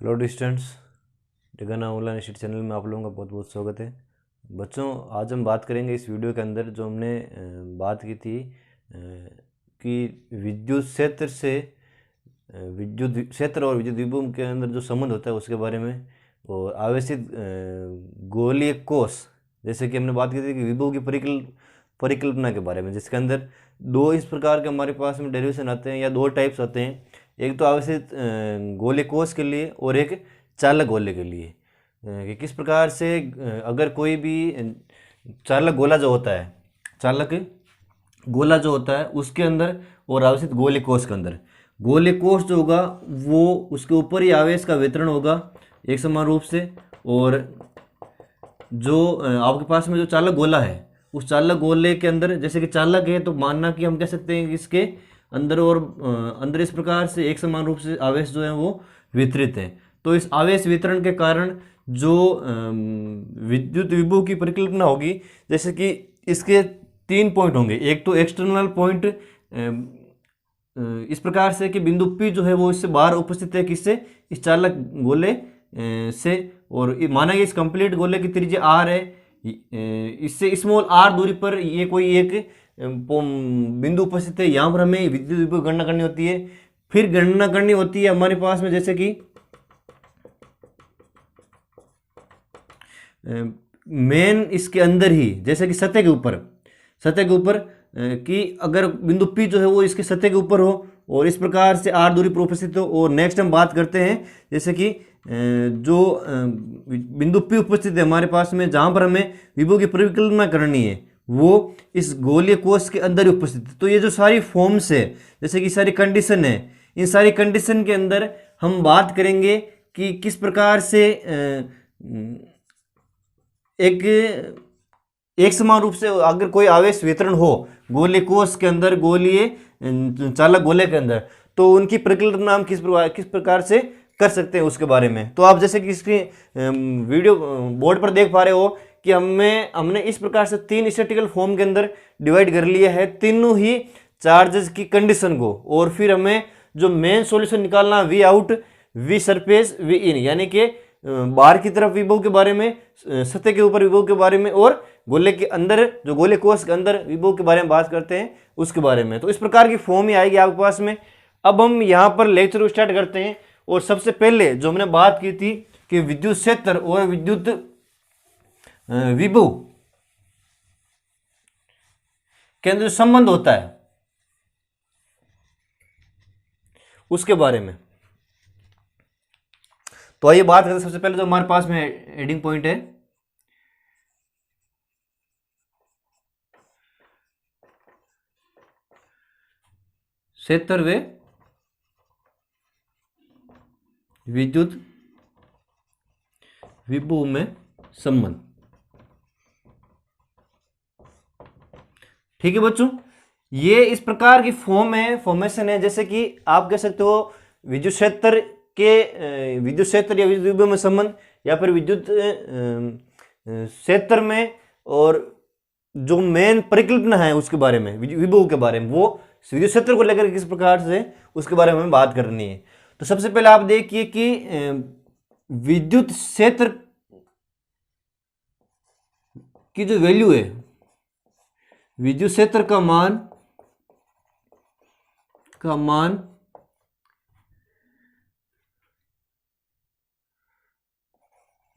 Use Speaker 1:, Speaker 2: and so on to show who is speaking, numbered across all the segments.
Speaker 1: Hello डिस्टेंट्स, Jagannath online institute channel में आप लोगों का बहुत बहुत स्वागत है। बच्चों, आज हम बात करेंगे इस वीडियो के अंदर जो हमने बात की थी कि विद्युत क्षेत्र से विद्युत क्षेत्र और विद्युत विभव के अंदर जो संबंध होता है उसके बारे में, और आवेशित गोलीय कोष, जैसे कि हमने बात की थी कि विभव की परिकल्पना के बारे में, जिसके अंदर दो इस प्रकार के हमारे पास में डेरिवेशन आते हैं या दो टाइप्स आते हैं। एक तो आवेशित गोलीय कोष के लिए और एक चालक गोले के लिए। कि किस प्रकार से अगर कोई भी चालक गोला जो होता है, चालक गोला जो होता है उसके अंदर और आवेशित गोलीय कोष के अंदर, गोलीय कोष जो होगा वो उसके ऊपर ही आवेश का वितरण होगा एक समान रूप से। और जो आपके पास में जो चालक गोला है उस चालक गोले के अंदर, जैसे कि चालक है तो मानना कि हम कह सकते हैं कि इसके अंदर और अंदर इस प्रकार से एक समान रूप से आवेश जो है वो वितरित है। तो इस आवेश वितरण के कारण जो विद्युत विभव की परिकल्पना होगी, जैसे कि इसके तीन पॉइंट होंगे। एक तो एक्सटर्नल पॉइंट इस प्रकार से कि बिंदु P जो है वो इससे बाहर उपस्थित है, किससे, इस चालक गोले से। और माना कि इस कंप्लीट गोले की त्रिज्या r है, इससे स्मॉल r दूरी पर ये कोई एक बिंदु उपस्थित है। यहाँ पर हमें विद्युत विभव गणना करनी होती है। फिर गणना करनी होती है हमारे पास में, जैसे कि मेन इसके अंदर ही, जैसे कि सतह के ऊपर कि अगर बिंदु P जो है वो इसके सतह के ऊपर हो और इस प्रकार से r दूरी पर उपस्थित हो। और नेक्स्ट हम बात करते हैं जैसे कि जो बिंदु P उपस्थित है हमारे पास में, जहाँ पर हमें विभव की परिकल्पना करनी है, वो इस गोलीय कोष के अंदर ही उपस्थित है। तो ये जो सारी फॉर्म्स है, जैसे कि सारी कंडीशन है, इन सारी कंडीशन के अंदर हम बात करेंगे कि किस प्रकार से एक समान रूप से अगर कोई आवेश वितरण हो गोलीय कोष के अंदर, गोलीय चालक गोले के अंदर, तो उनकी परिकल्पना हम किस प्रकार से कर सकते हैं उसके बारे में। तो आप जैसे कि इसकी वीडियो बोर्ड पर देख पा रहे हो कि हमने इस प्रकार से तीन स्टैटिकल फॉर्म के अंदर डिवाइड कर लिया है तीनों ही चार्जेस की कंडीशन को। और फिर हमें जो मेन सॉल्यूशन निकालना, we out, we surface, we in, यानी कि बाहर की तरफ विभव के बारे में, सतह के ऊपर विभव के बारे में, और गोले के अंदर जो गोले कोष के अंदर विभव के बारे में बात करते हैं उसके बारे में। तो इस प्रकार की फॉर्म ही आएगी आपके पास में। अब हम यहाँ पर लेक्चर स्टार्ट करते हैं। और सबसे पहले जो हमने बात की थी कि विद्युत क्षेत्र और विद्युत विभव के अंदर जो संबंध होता है उसके बारे में। तो आइए बात करते हैं। सबसे पहले जो हमारे पास में हेडिंग पॉइंट है, क्षेत्र व विद्युत विभव में संबंध। ठीक है बच्चों, ये इस प्रकार की फॉर्मेशन है। जैसे कि आप कह सकते हो विद्युत क्षेत्र या विद्युत विभव में संबंध, या फिर विद्युत क्षेत्र में और जो मेन परिकल्पना है उसके बारे में, विभव के बारे में, वो विद्युत क्षेत्र को लेकर किस प्रकार से उसके बारे में हमें बात करनी है। तो सबसे पहले आप देखिए कि विद्युत क्षेत्र की जो वैल्यू है, विद्युत क्षेत्र का मान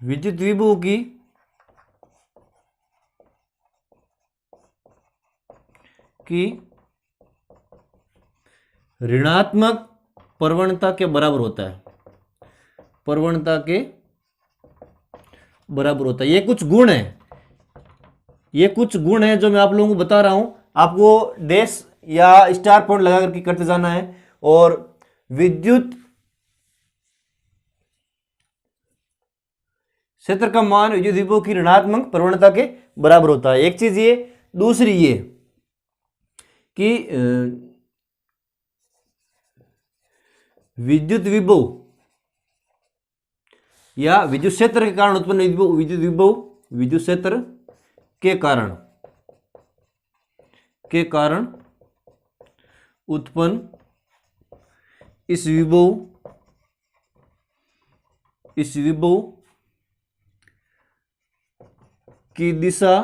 Speaker 1: विद्युत विभव की ऋणात्मक प्रवणता के बराबर होता है। ये कुछ गुण है जो मैं आप लोगों को बता रहा हूं। आपको डैश या स्टार पॉइंट लगा करके करते जाना है। और विद्युत क्षेत्र का मान विद्युत विभव की ऋणात्मक प्रवणता के बराबर होता है। एक चीज ये। दूसरी ये कि विद्युत विभव या विद्युत क्षेत्र के कारण उत्पन्न विद्युत विभव, विद्युत क्षेत्र के कारण उत्पन्न इस विभव इस विभव की दिशा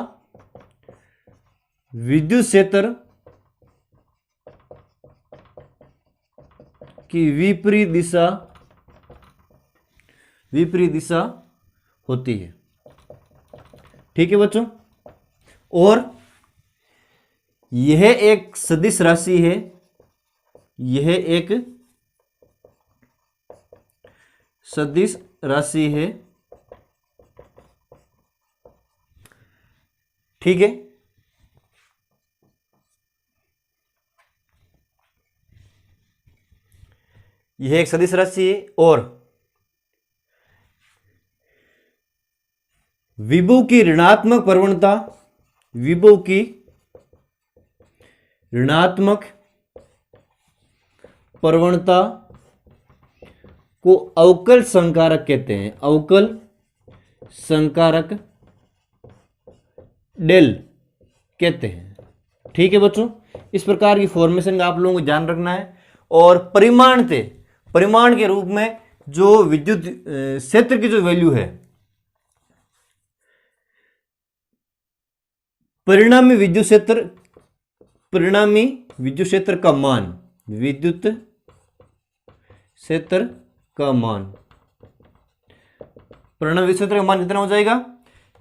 Speaker 1: विद्युत क्षेत्र की विपरीत दिशा होती है। ठीक है बच्चों, और यह एक सदिश राशि है, यह एक सदिश राशि है। ठीक है, यह एक सदिश राशि है और विभव की ऋणात्मक प्रवणता, विभव की ऋणात्मक प्रवणता को अवकल संकारक कहते हैं, अवकल संकारक डेल कहते हैं। ठीक है बच्चों, इस प्रकार की फॉर्मेशन का आप लोगों को ध्यान रखना है। और परिमाण के रूप में जो विद्युत क्षेत्र की जो वैल्यू है, परिणामी विद्युत क्षेत्र का मान, विद्युत क्षेत्र का मान, परिणामी विद्युत क्षेत्र का मान कितना हो जाएगा?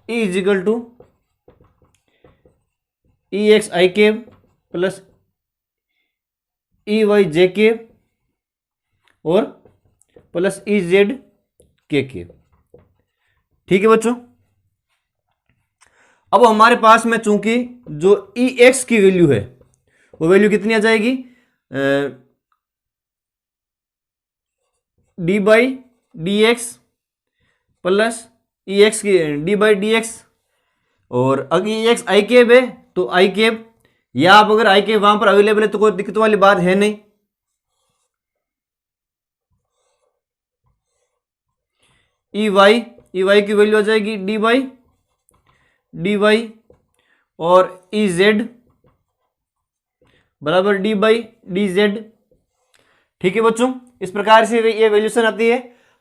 Speaker 1: E is equal to E x i cap plus E y j cap और plus E z k cap. ठीक है बच्चों, अब हमारे पास में चूंकि जो ई एक्स की वैल्यू है वो वैल्यू कितनी आ जाएगी? D by d x plus E x की डी बाई डी एक्स, और अगर ई एक्स आई केब है तो आई केब, या आप अगर आई केब वहां पर अवेलेबल है तो कोई दिक्कत वाली बात है नहीं। ई वाई की वैल्यू आ जाएगी डी वाई और ई जेड बराबर डी बाई डी जेड। ठीक है बच्चों, इस प्रकार से ये वैल्यूशन आती है।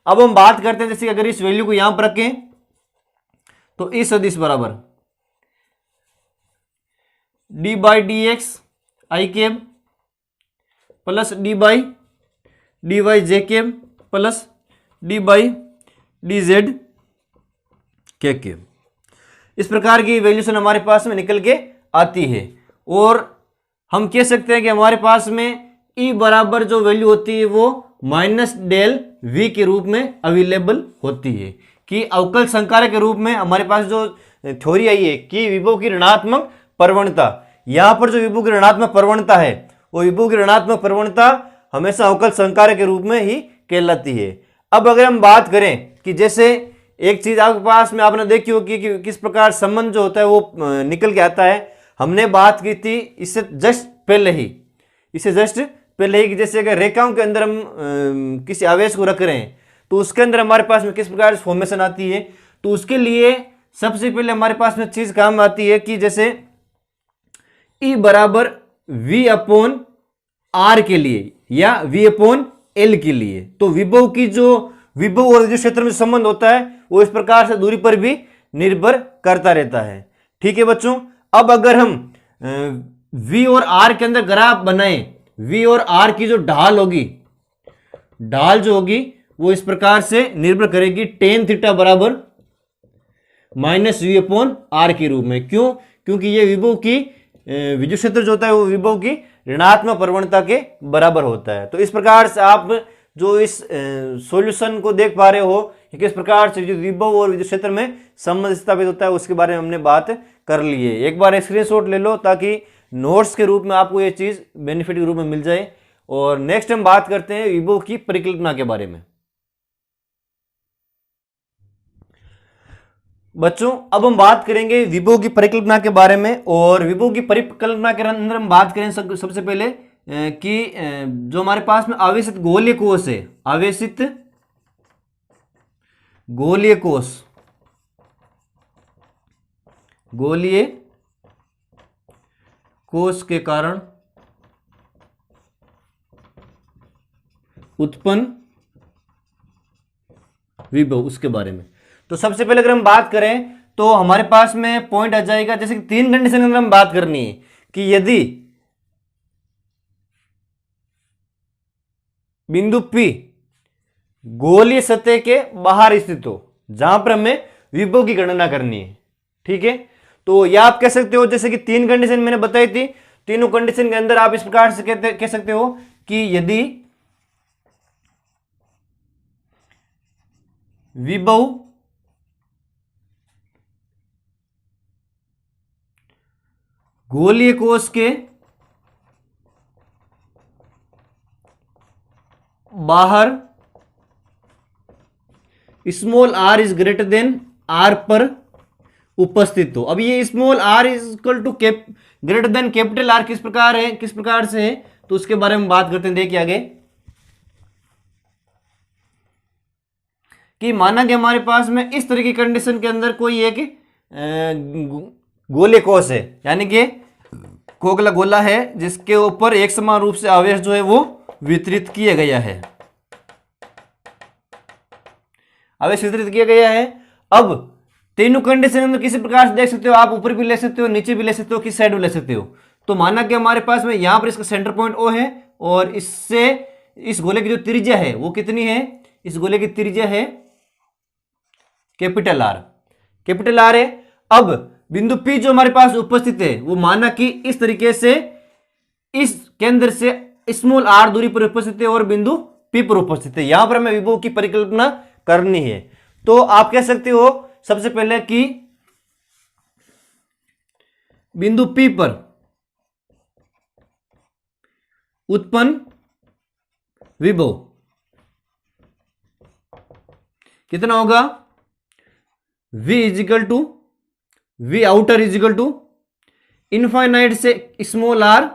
Speaker 1: अब हम बात करते हैं, जैसे अगर इस वैल्यू को यहां पर रखें तो ई सदिश बराबर d by d x i cap plus d by d y j cap plus d by d z k cap. इस प्रकार की वैल्यूशन हमारे पास में निकल के आती है। और हम कह सकते हैं कि हमारे पास में E बराबर जो वैल्यू होती है वो माइनस डेल V के रूप में अवेलेबल होती है, कि अवकल संकारक के रूप में हमारे पास जो थ्योरी आई है कि विभव की ऋणात्मक प्रवणता, यहां पर जो विभव की ऋणात्मक प्रवणता है वो विभव की ऋणात्मक प्रवणता हमेशा अवकल संकारक के रूप में ही कहलाती है। अब अगर हम बात करें कि जैसे एक चीज आपके पास में आपने देखी होगी कि किस प्रकार संबंध जो होता है वो निकल के आता है, हमने बात की थी इससे जस्ट पहले ही कि जैसे अगर रेखाओं के अंदर हम किसी आवेश को रख रहे हैं तो उसके अंदर हमारे पास में किस प्रकार से फॉर्मेशन आती है। तो उसके लिए सबसे पहले हमारे पास में चीज काम आती है कि जैसे E बराबर V अपॉन R के लिए या V अपॉन L के लिए, तो विभव की जो विभव और विद्युत क्षेत्र में संबंध होता है वो इस प्रकार से दूरी पर भी निर्भर करता रहता है। ठीक है बच्चों, अब अगर हम V और R के अंदर ग्राफ बनाएं, V और R की जो ढाल होगी वो इस प्रकार से निर्भर करेगी टेन थीटा बराबर माइनस V अपॉन R के रूप में। क्यों? क्योंकि ये विभव की विद्युत क्षेत्र जो होता है वो विभव की ऋणात्मक प्रवणता के बराबर होता है। तो इस प्रकार से आप जो इस सॉल्यूशन को देख पा रहे हो कि किस प्रकार से जो विभव और विद्युत क्षेत्र में संबंध स्थापित होता है उसके बारे में हमने बात कर ली है। एक बार स्क्रीनशॉट ले लो ताकि नोट्स के रूप में आपको ये चीज बेनिफिट के रूप में मिल जाए। और नेक्स्ट हम बात करते हैं विभव की परिकल्पना के बारे में। बच्चों, अब हम बात करेंगे विभव की परिकल्पना के बारे में। और विभव की परिकल्पना के अंदर हम बात करें सबसे पहले कि जो हमारे पास में आवेशित गोलीय कोश है, आवेशित गोलीय कोश के कारण उत्पन्न विभव, उसके बारे में। तो सबसे पहले अगर हम बात करें तो हमारे पास में पॉइंट आ जाएगा, जैसे कि 3 कंडीशन के अंदर हम बात करनी है कि यदि बिंदु P गोलीय सतह के बाहर स्थित हो, जहां पर हमें विभव की गणना करनी है, ठीक है। तो यह आप कह सकते हो, जैसे कि 3 कंडीशन मैंने बताई थी, तीनों कंडीशन के अंदर आप इस प्रकार से कह सकते हो कि यदि विभव गोलीय कोश के बाहर small r is greater than r पर उपस्थित हो। अब ये small r is equal to greater than capital R किस प्रकार से है, तो उसके बारे में बात करते हैं। देखिए आगे कि माना कि हमारे पास में इस तरह की कंडीशन के अंदर कोई एक गोलीय कोश है, यानी कि खोखला गोला है जिसके ऊपर एक समान रूप से आवेश जो है वो वितरित किया गया है, आवेश वितरित किया गया है। अब तीनों कंडीशन में किसी प्रकार से देख सकते हो, आप ऊपर भी ले सकते हो, नीचे भी ले सकते हो, किस साइड भी ले सकते हो। तो माना कि हमारे पास में यहां पर इसका सेंटर पॉइंट O है और इससे इस गोले की जो त्रिज्या है वो कितनी है, इस गोले की त्रिज्या है कैपिटल R है। अब बिंदु P जो हमारे पास उपस्थित है वो माना कि इस तरीके से इस केंद्र से स्मॉल r दूरी पर उपस्थित है और बिंदु P पर उपस्थित है। यहां पर हमें विभव की परिकल्पना करनी है। तो आप कह सकते हो सबसे पहले कि बिंदु P पर उत्पन्न विभव कितना होगा, V is equal to V outer is equal to infinite से स्मॉल r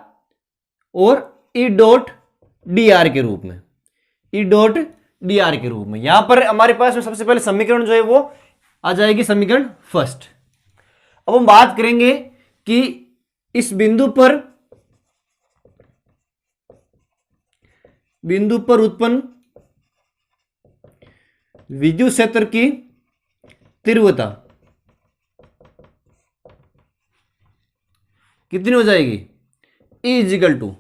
Speaker 1: और E डॉट डी आर के रूप में, यहां पर हमारे पास में सबसे पहले समीकरण जो है वो आ जाएगी समीकरण फर्स्ट। अब हम बात करेंगे कि इस बिंदु पर उत्पन्न विद्युत क्षेत्र की तीव्रता कितनी हो जाएगी, E इजिकल टू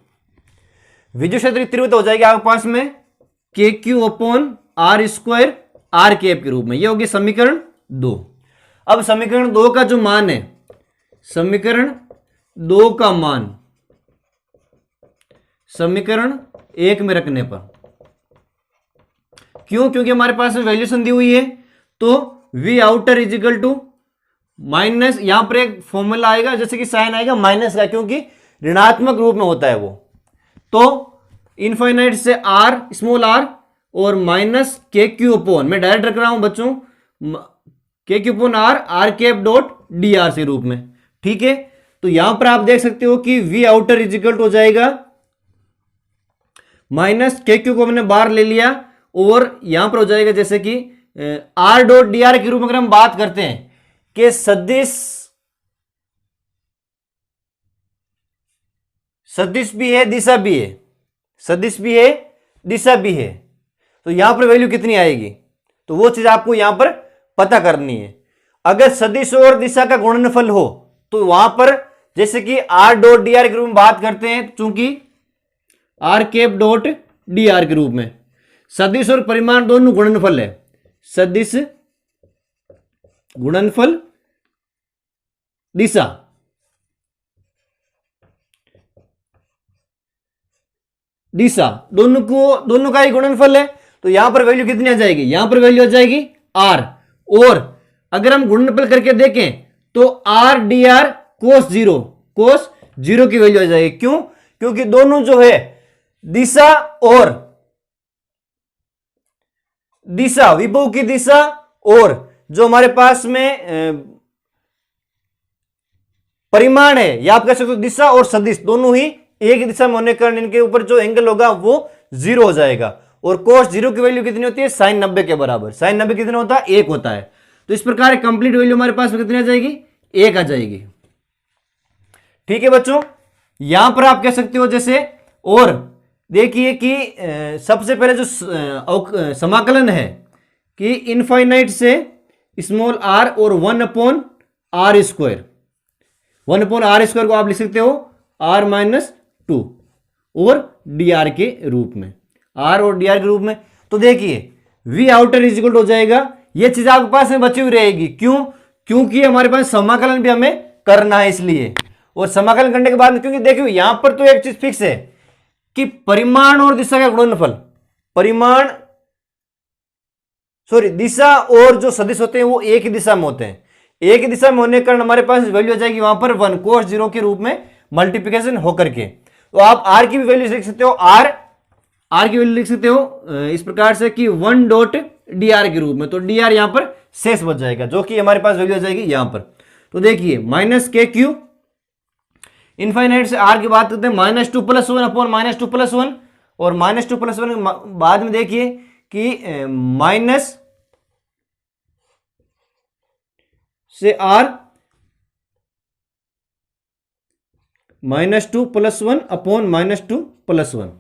Speaker 1: विद्युत क्षेत्र की तीव्रता हो जाएगी आपके पास में KQ/R स्क्वायर R कैप के रूप में। यह होगी समीकरण 2। अब समीकरण 2 का जो मान है, समीकरण 2 का मान समीकरण 1 में रखने पर, क्यों, क्योंकि हमारे पास वैल्यूशन दी हुई है, तो V outer is equal to minus, यहां पर एक फॉर्मूला आएगा जैसे कि साइन आएगा माइनस का, क्योंकि ऋणात्मक रूप में होता है वो, तो इनफाइनाइट से r स्मॉल r और माइनस KQ/, मैं डायरेक्ट रख रहा हूं बच्चों, KQ/R R cap dot d are से रूप में, ठीक है। तो यहां पर आप देख सकते हो कि V आउटर इजिकल हो जाएगा माइनस KQ को हमने बाहर ले लिया और यहां पर हो जाएगा जैसे कि R डॉट डी आर के रूप में अगर हम बात करते हैं कि सदिश भी है, दिशा भी है, सदिश भी है, दिशा भी है, तो यहां पर वैल्यू कितनी आएगी, तो वो चीज आपको यहां पर पता करनी है। अगर सदिश और दिशा का गुणनफल हो तो वहां पर जैसे कि R डॉट डी आर के रूप में बात करते हैं, चूंकि R cap dot d r के रूप में सदिश और परिमाण दोनों गुणनफल है, सदिश गुणनफल दिशा, दोनों का ही गुणनफल है, तो यहां पर वैल्यू कितनी आ जाएगी, यहां पर वैल्यू आ जाएगी R, और अगर हम गुणनफल करके देखें तो R D R cos zero की वैल्यू आ जाएगी। क्यों, क्योंकि दोनों जो है दिशा और दिशा, विभव की दिशा और जो हमारे पास में परिमाण है, या आप कह सकते हो दिशा और सदिश दोनों ही एक ही दिशा में होने के कारण इनके ऊपर जो एंगल होगा वो 0 हो जाएगा। और कोस 0 की वैल्यू कितनी होती है, साइन 90 के बराबर। साइन 90 कितना होता है, 1 होता है। तो इस प्रकार कंप्लीट वैल्यू हमारे पास में कितनी आ जाएगी, 1 आ जाएगी। ठीक है बच्चों, यहां पर आप कह सकते हो जैसे, और देखिए कि सबसे पहले जो समाकलन है कि इनफाइनाइट से स्मॉल आर और 1/r², 1/r² को आप लिख सकते हो r-2 और dr के रूप में, r और dr के रूप में। तो देखिए v आउटर इज इक्वल हो जाएगा, ये चीज आपके पास में बची हुई रहेगी। क्यों? क्योंकि हमारे पास समाकलन भी हमें करना है इसलिए, और समाकलन करने के बाद क्योंकि देखिए यहां पर तो एक चीज फिक्स है कि परिमाण और दिशा का गुणनफल, दिशा और जो सदिश होते हैं वो एक ही दिशा में होते हैं। एक ही दिशा में होने के कारण हमारे पास वैल्यू आ जाएगी वहां पर 1 cos 0 के रूप में मल्टीप्लिकेशन होकर के। तो आप r की भी वैल्यू लिख सकते हो, r की वैल्यू लिख सकते हो इस प्रकार से कि 1.dr के रूप में। तो dr यहां पर शेष बच जाएगा, जो कि हमारे पास वैल्यू आ जाएगी यहां पर। तो देखिए -kq, इनफाइनाइट से r की बात करते हैं -2 + 1 -2 + 1, और -2 + 1 बाद में देखिए कि माइनस से r -2 + 1 -2 + 1,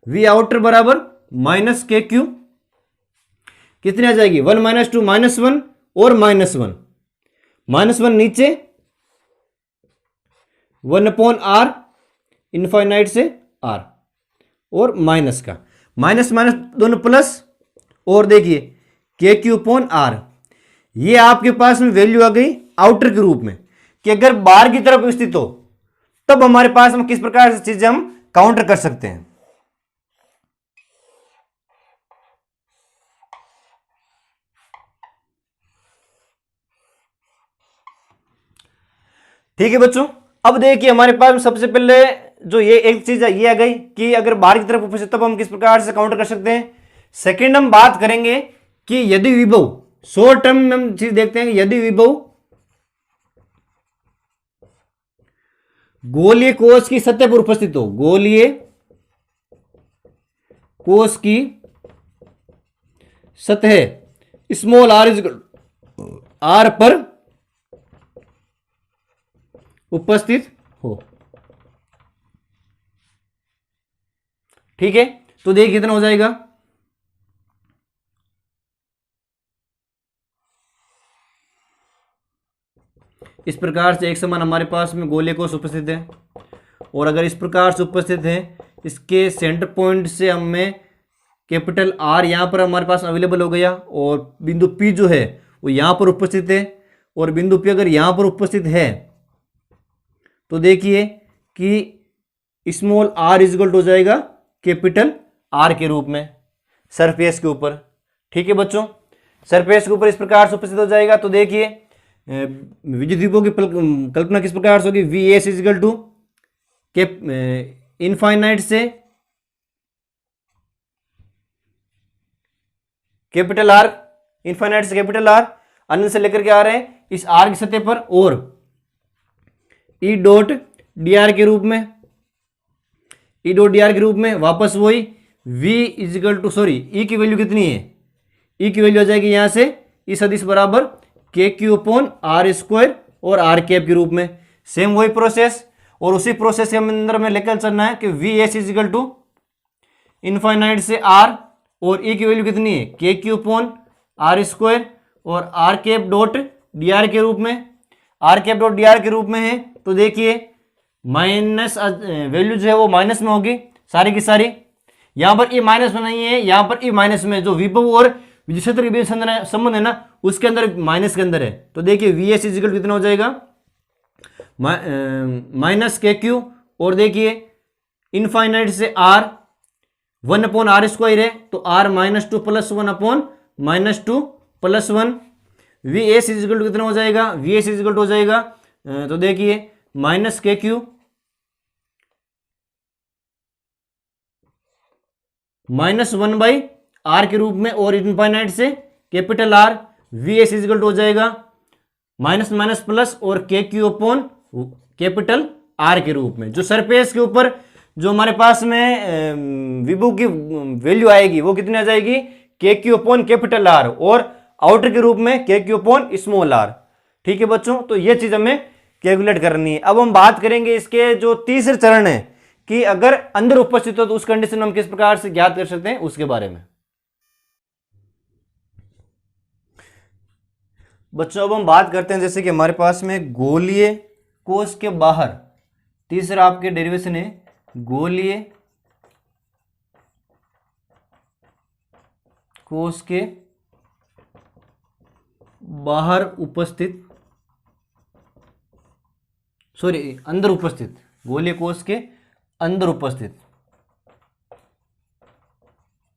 Speaker 1: v आउटर बराबर -kq, कितनी आ जाएगी 1 - 2 -1 और -1 नीचे 1/r इनफाइनाइट से r, और माइनस का माइनस दोनों प्लस, और देखिए kq/r, ये आपके पास में वैल्यू आ गई आउटर के रूप में कि अगर बाहर की तरफ स्थित हो तब हमारे पास में किस प्रकार से चीजें हम काउंटर कर सकते हैं। ठीक है बच्चों, अब देखिए हमारे पास में सबसे पहले जो ये एक चीज ये आ गई कि अगर बाहर की तरफ उपस्थित तब हम किस प्रकार से काउंटर कर सकते हैं। सेकंड हम बात करेंगे कि यदि विभव, शॉर्ट टर्म में हम चीज देखते हैं कि यदि विभव गोलीय कोश की सतह पर उपस्थित हो, गोलीय कोश की सतह स्मॉल r पर उपस्थित हो। ठीक है, तो देखिए कितना हो जाएगा, इस प्रकार से एक समान हमारे पास में गोले कोश उपस्थित है, और अगर इस प्रकार से उपस्थित है, इसके सेंटर पॉइंट से हमें कैपिटल R यहां पर हमारे पास अवेलेबल हो गया, और बिंदु P जो है वो यहां पर उपस्थित है, और बिंदु P अगर यहां पर उपस्थित है तो देखिए कि स्मॉल r इक्वल हो जाएगा कैपिटल R के रूप में सरफेस के ऊपर। ठीक है बच्चों, सरफेस के ऊपर इस प्रकार से उपस्थित हो जाएगा। तो देखिए विद्युत विभव की कल्पना किस प्रकार से होगी, Vs इक्वल टू इनफाइनाइट से कैपिटल R, इनफाइनाइट से कैपिटल R, अनंत से लेकर के आ रहे हैं इस R की सतह पर, और E.dr के रूप में, E.dr के रूप में वापस वही V इक्वल टू E की वैल्यू कितनी है, E की वैल्यू आ जाएगी यहां से इस सदिश बराबर kq/r² और r कैप के रूप में। सेम वही प्रोसेस, और उसी प्रोसेस के अंदर में लेकर चलना है कि Vs इक्वल टू इनफाइनाइट से r, और E की वैल्यू कितनी है kq/r² और r कैप डॉट dr के रूप में, r कैप डॉट dr के रूप में है। तो देखिए माइनस वैल्यू जो है वो माइनस में होगी सारी की सारी, यहां पर E माइनस में नहीं है, यहां पर E माइनस में, जो विभव और विद्युत क्षेत्र के बीच संबंध है ना उसके अंदर माइनस के अंदर है। तो देखिए Vs इक्वल कितना हो जाएगा -kq, और देखिए इनफाइनाइट से r 1/r² है, तो r -2 + 1/-2 + 1, Vs इक्वल कितना हो जाएगा, Vs इक्वल हो जाएगा तो देखिए -kq -1/r के रूप में, और इनफाइनाइट से कैपिटल R, Vs इक्वल हो जाएगा माइनस माइनस प्लस और kq/कैपिटल R के रूप में। जो सरफेस के ऊपर जो हमारे पास में विभव की वैल्यू आएगी वो कितनी आ जाएगी kq/कैपिटल R, और आउटर के रूप में kq/स्मॉल r। ठीक है बच्चों, तो ये चीज हमें कैलकुलेट करनी है। अब हम बात करेंगे इसके जो तीसरे चरण है कि अगर अंदर उपस्थित हो तो उस कंडीशन में हम किस प्रकार से ज्ञात कर सकते हैं उसके बारे में। बच्चों अब हम बात करते हैं जैसे कि हमारे पास में गोलीय कोष के बाहर, तीसरा आपके डेरिवेशन है गोलीय कोष के बाहर उपस्थित, अंदर उपस्थित, गोलीय कोष के अंदर उपस्थित,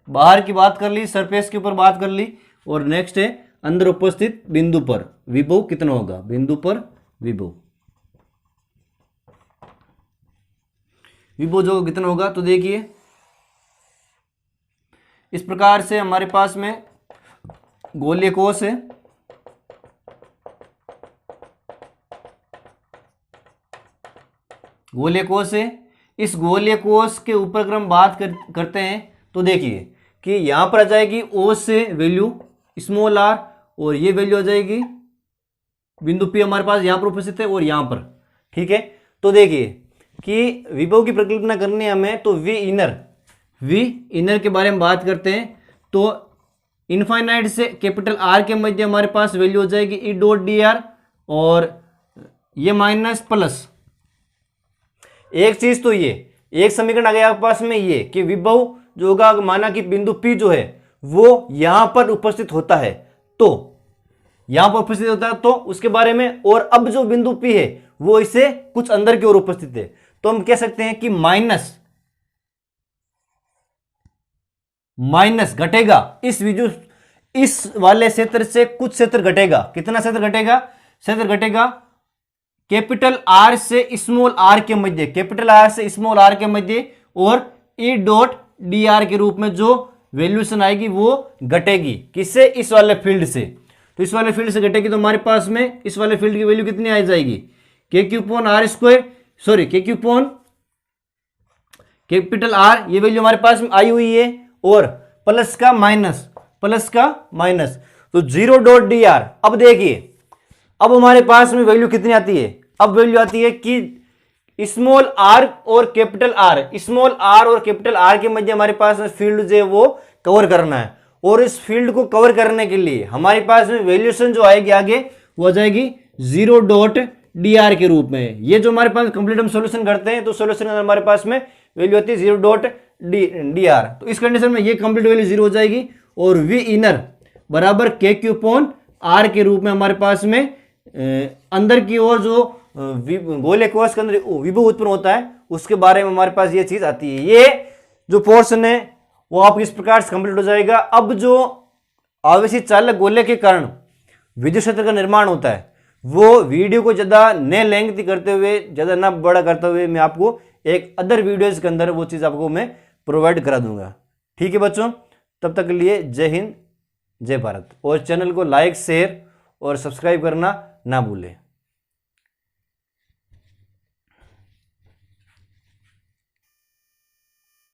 Speaker 1: बाहर की बात कर ली, सरफेस के ऊपर बात कर ली, और नेक्स्ट है अंदर उपस्थित बिंदु पर विभव कितना होगा, बिंदु पर विभव जो कितना होगा। तो देखिए इस प्रकार से हमारे पास में गोलीय कोष है, गोलीय कोष है। इस गोलीय कोष के ऊपर अगर हम बात करते हैं तो देखिए कि यहां पर आ जाएगी ओ से वैल्यू स्मॉल आर, और ये वैल्यू आ जाएगी बिंदु पी हमारे पास यहां पर उपस्थित है और यहां पर, ठीक है। तो देखिए कि विभव की परिकल्पना करनी है हमें, तो वी इनर के बारे में बात करते हैं। तो इनफाइनाइट से कैपिटल आर के मध्य हमारे पास वैल्यू हो जाएगी ई डॉट डी आर, और ये माइनस प्लस, एक चीज तो ये एक समीकरण आ गया आपके पास में ये कि विभव जो होगा, माना कि बिंदु P जो है वो यहां पर उपस्थित होता है, तो यहां पर उपस्थित होता है तो उसके बारे में, और अब जो बिंदु P है वो इसे कुछ अंदर की ओर उपस्थित है, तो हम कह सकते हैं कि माइनस घटेगा इस वाले क्षेत्र से कुछ क्षेत्र घटेगा। कितना क्षेत्र घटेगा? क्षेत्र घटेगा कैपिटल आर से स्मॉल आर के मध्य, कैपिटल आर से स्मॉल आर के मध्य, और ई डॉट डी आर के रूप में जो वैल्यूशन आएगी वो घटेगी। किससे? इस वाले फील्ड से। तो इस वाले फील्ड से घटेगी, तो हमारे पास में इस वाले फील्ड की वैल्यू कितनी आ जाएगी? K q upon r square, sorry k q upon capital r, ये वैल्यू हमारे पास में आई हुई है, और प्लस का माइनस, तो 0 डॉट डी आर। अब देखिए अब हमारे पास में वैल्यू कितनी आती है? अब वैल्यू आती है कि स्मॉल आर और कैपिटल आर, स्मॉल आर और कैपिटल आर के मध्य हमारे पास में फील्ड जो है वो कवर करना है, और इस फील्ड को कवर करने के लिए हमारे पास में वैल्यूएशन जो आएगी आगे वो आ जाएगी 0 डॉट डी आर के रूप में। ये जो हमारे पास कंप्लीट हम सॉल्यूशन करते हैं तो सॉल्यूशन के अंदर हमारे पास में वैल्यू आती है 0 डॉट डी आर। तो इस कंडीशन में ये कंप्लीट वैल्यू 0 हो जाएगी, और वी इनर बराबर के क्यू अपॉन आर के रूप में हमारे पास में अंदर की ओर जो गोले कोष के अंदर विभव उत्पन्न होता है उसके बारे में हमारे पास ये चीज आती है। ये जो पोर्शन है वो आप इस प्रकार से कंप्लीट हो जाएगा। अब जो आवेशित चालक गोले के कारण विद्युत क्षेत्र का निर्माण होता है वो वीडियो को ज़्यादा न लेंथी करते हुए, ज़्यादा ना बड़ा करते हुए, मैं आपको एक अदर वीडियोज़ के अंदर वो चीज़ आपको मैं प्रोवाइड करा दूंगा। ठीक है बच्चों, तब तक के लिए जय हिंद जय भारत, और चैनल को लाइक शेयर और सब्सक्राइब करना ना भूलें।